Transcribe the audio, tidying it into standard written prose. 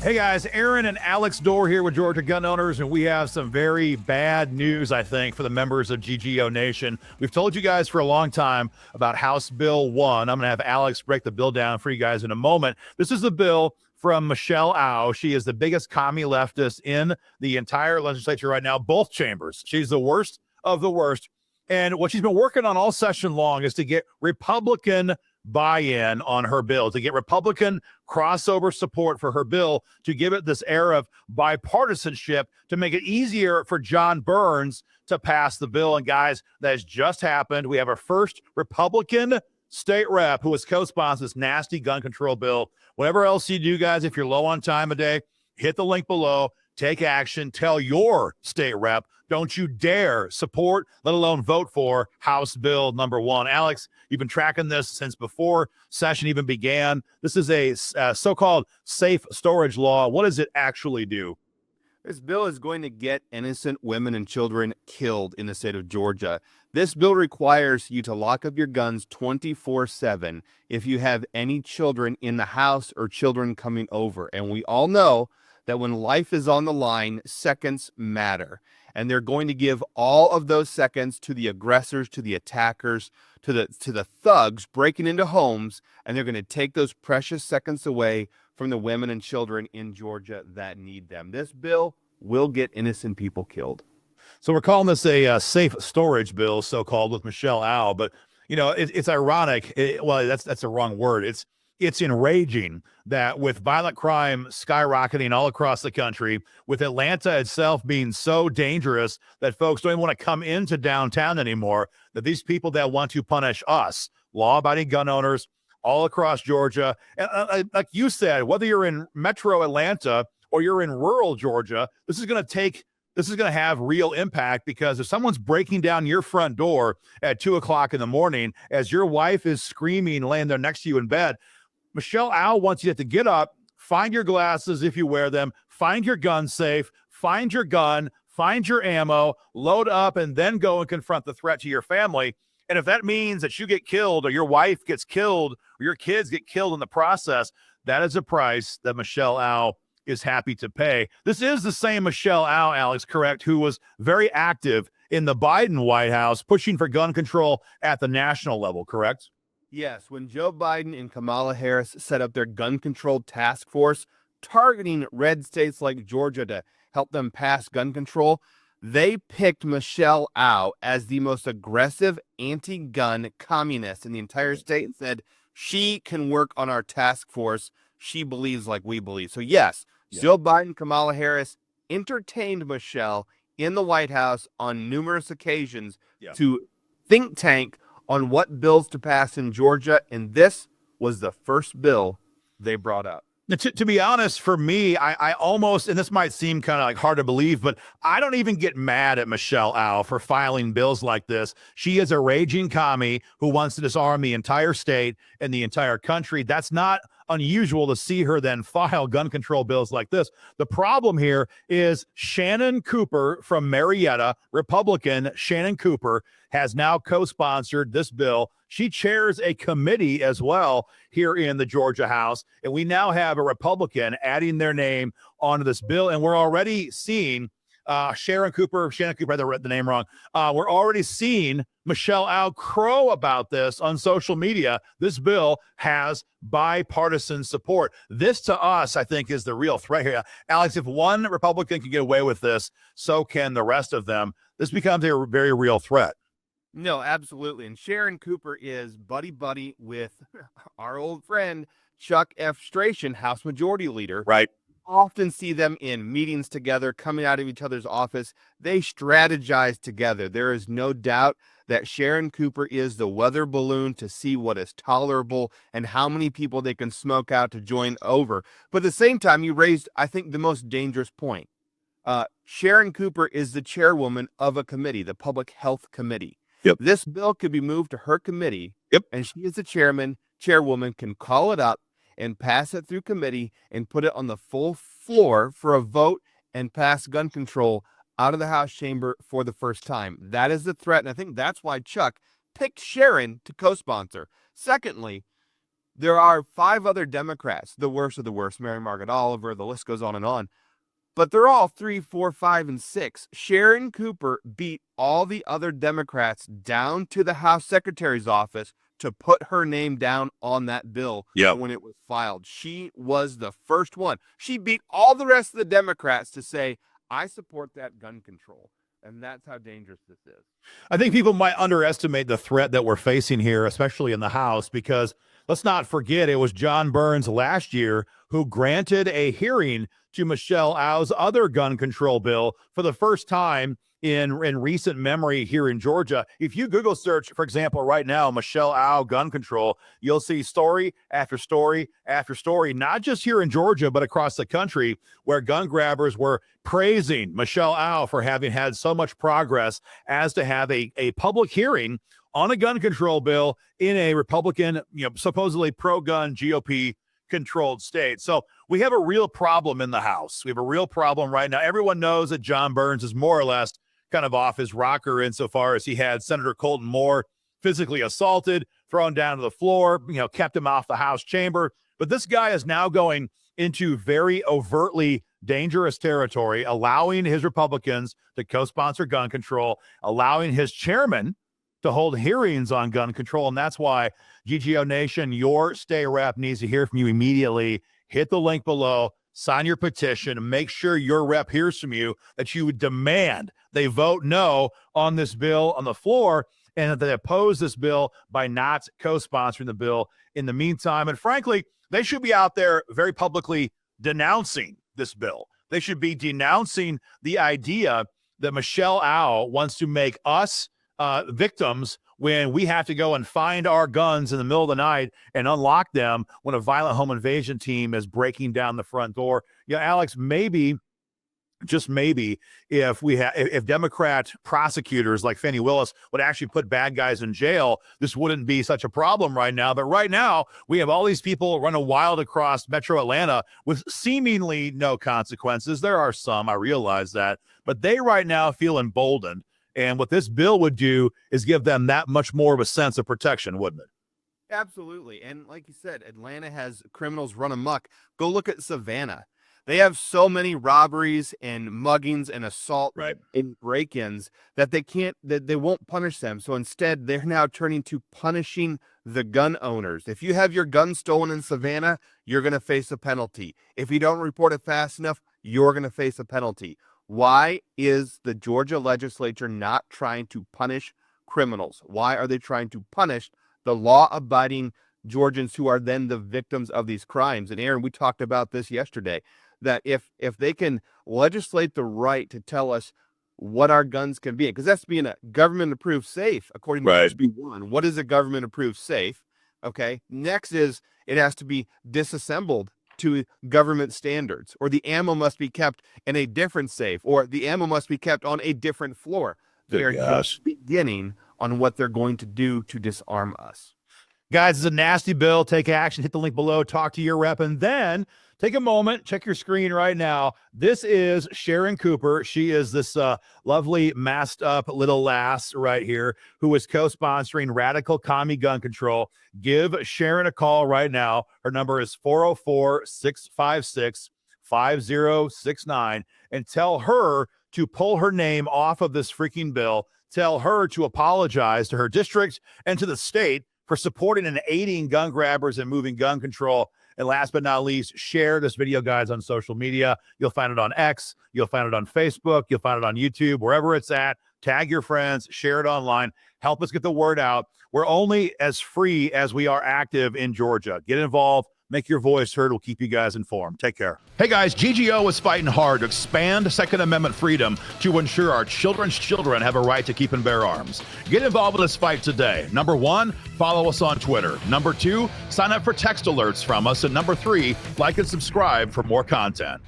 Hey guys, Aaron and Alex Dorr here with Georgia Gun Owners, and we have some very bad news, I think, for the members of GGO Nation. We've told you guys for a long time about House Bill 1. I'm going to have Alex break the bill down for you guys in a moment. This is the bill from Michelle Au. She is the biggest commie leftist in the entire legislature right now, both chambers. She's the worst of the worst. And what she's been working on all session long is to get Republican buy-in on her bill, to get Republican crossover support for her bill, to give it this air of bipartisanship, to make it easier for John Burns to pass the bill. And guys, that has just happened. We have our first Republican state rep who has co-sponsored this nasty gun control bill. Whatever else you do, guys, if you're low on time a day, hit the link below, take action, tell your state rep, don't you dare support, let alone vote for House Bill number 1. Alex, you've been tracking this since before session even began. This is a so-called safe storage law. What does it actually do? This bill is going to get innocent women and children killed in the state of Georgia. This bill requires you to lock up your guns 24/7 if you have any children in the house or children coming over. And we all know that when life is on the line, seconds matter. And they're going to give all of those seconds to the aggressors, to the attackers, to the thugs breaking into homes, and they're going to take those precious seconds away from the women and children in Georgia that need them. This bill will get innocent people killed. So we're calling this a safe storage bill, so-called, with Michelle Au. But, you know, it's ironic. Well, that's a wrong word. It's enraging that with violent crime skyrocketing all across the country, with Atlanta itself being so dangerous that folks don't even want to come into downtown anymore, that these people that want to punish us, law-abiding gun owners all across Georgia, and like you said, whether you're in metro Atlanta or you're in rural Georgia, this is going to have real impact, because if someone's breaking down your front door at 2:00 in the morning as your wife is screaming, laying there next to you in bed, Michelle Au wants you to get up, find your glasses if you wear them, find your gun safe, find your gun, find your ammo, load up, and then go and confront the threat to your family. And if that means that you get killed, or your wife gets killed, or your kids get killed in the process, that is a price that Michelle Au is happy to pay. This is the same Michelle Au, Alex, correct, who was very active in the Biden White House pushing for gun control at the national level, correct? Yes, when Joe Biden and Kamala Harris set up their gun control task force targeting red states like Georgia to help them pass gun control, they picked Michelle Au as the most aggressive anti-gun communist in the entire state and said, she can work on our task force. She believes like we believe. So yes, Joe Biden, Kamala Harris entertained Michelle in the White House on numerous occasions to think tank on what bills to pass in Georgia, and this was the first bill they brought up. To be honest, for me, I almost, and this might seem kind of like hard to believe, but I don't even get mad at Michelle Au for filing bills like this. She is a raging commie who wants to disarm the entire state and the entire country. That's not unusual to see her then file gun control bills like this. The problem here is Shannon Cooper from Marietta, Republican Shannon Cooper, has now co-sponsored this bill. She chairs a committee as well here in the Georgia House, and we now have a Republican adding their name onto this bill, and we're already seeing Shannon Cooper, I had the name wrong. We're already seeing Michelle Au crow about this on social media. This bill has bipartisan support. This, to us, I think, is the real threat here. Alex, if one Republican can get away with this, so can the rest of them. This becomes a very real threat. No, absolutely. And Sharon Cooper is buddy with our old friend, Chuck F. Stration, House Majority Leader. Right. Often see them in meetings together, coming out of each other's office. They strategize together. There is no doubt that Sharon Cooper is the weather balloon to see what is tolerable and how many people they can smoke out to join over. But at the same time, you raised, I think, the most dangerous point. Sharon Cooper is the chairwoman of a committee, the Public Health Committee. Yep. This bill could be moved to her committee. Yep. And she is the chairwoman, can call it up and pass it through committee and put it on the full floor for a vote and pass gun control out of the House chamber for the first time. That is the threat, and I think that's why Chuck picked Sharon to co-sponsor. Secondly, There are 5 other Democrats, the worst of the worst, Mary Margaret Oliver, the list goes on. But they're all 3, 4, 5, and 6. Sharon Cooper beat all the other Democrats down to the House Secretary's office to put her name down on that bill when it was filed. She was the first one. She beat all the rest of the Democrats to say, I support that gun control. And that's how dangerous this is. I think people might underestimate the threat that we're facing here, especially in the House, because let's not forget it was John Burns last year who granted a hearing to Michelle Au's other gun control bill for the first time in recent memory here in Georgia. If you Google search, for example, right now, Michelle Au gun control, you'll see story after story after story, not just here in Georgia, but across the country, where gun grabbers were praising Michelle Au for having had so much progress as to have a public hearing on a gun control bill in a Republican, supposedly pro-gun GOP controlled state. So we have a real problem in the House. We have a real problem right now. Everyone knows that John Burns is more or less kind of off his rocker insofar as he had Senator Colton Moore physically assaulted, thrown down to the floor, kept him off the House chamber. But this guy is now going into very overtly dangerous territory, allowing his Republicans to co-sponsor gun control, allowing his chairman to hold hearings on gun control. And that's why GGO Nation, your stay rep needs to hear from you immediately. Hit the link below, sign your petition, make sure your rep hears from you that you would demand they vote no on this bill on the floor and that they oppose this bill by not co-sponsoring the bill in the meantime. And frankly, they should be out there very publicly denouncing this bill. They should be denouncing the idea that Michelle Au wants to make us victims when we have to go and find our guns in the middle of the night and unlock them when a violent home invasion team is breaking down the front door. Alex, maybe, just maybe, if Democrat prosecutors like Fani Willis would actually put bad guys in jail, this wouldn't be such a problem right now. But right now, we have all these people running wild across metro Atlanta with seemingly no consequences. There are some, I realize that, but they right now feel emboldened. And what this bill would do is give them that much more of a sense of protection, wouldn't it? Absolutely. And like you said, Atlanta has criminals run amok. Go look at Savannah. They have so many robberies and muggings and assault and break-ins that they won't punish them. So instead, they're now turning to punishing the gun owners. If you have your gun stolen in Savannah, you're going to face a penalty. If you don't report it fast enough, you're going to face a penalty. Why is the Georgia legislature not trying to punish criminals? Why are they trying to punish the law-abiding Georgians who are then the victims of these crimes? And Aaron, we talked about this yesterday, that if they can legislate the right to tell us what our guns can be, because that's being a government-approved safe, according to HB 1. What is a government-approved safe? Okay. Next is it has to be disassembled to government standards, or the ammo must be kept in a different safe, or the ammo must be kept on a different floor. They're just beginning on what they're going to do to disarm us. Guys, it's a nasty bill. Take action. Hit the link below. Talk to your rep. And then take a moment. Check your screen right now. This is Sharon Cooper. She is this lovely, masked up little lass right here who is co-sponsoring radical commie gun control. Give Sharon a call right now. Her number is 404-656-5069. And tell her to pull her name off of this freaking bill. Tell her to apologize to her district and to the state for supporting and aiding gun grabbers and moving gun control. And last but not least, share this video, guys, on social media. You'll find it on X. You'll find it on Facebook. You'll find it on YouTube, wherever it's at. Tag your friends. Share it online. Help us get the word out. We're only as free as we are active in Georgia. Get involved. Make your voice heard. We'll keep you guys informed. Take care. Hey, guys, GGO is fighting hard to expand Second Amendment freedom to ensure our children's children have a right to keep and bear arms. Get involved in this fight today. Number 1, follow us on Twitter. Number 2, sign up for text alerts from us. And number 3, like and subscribe for more content.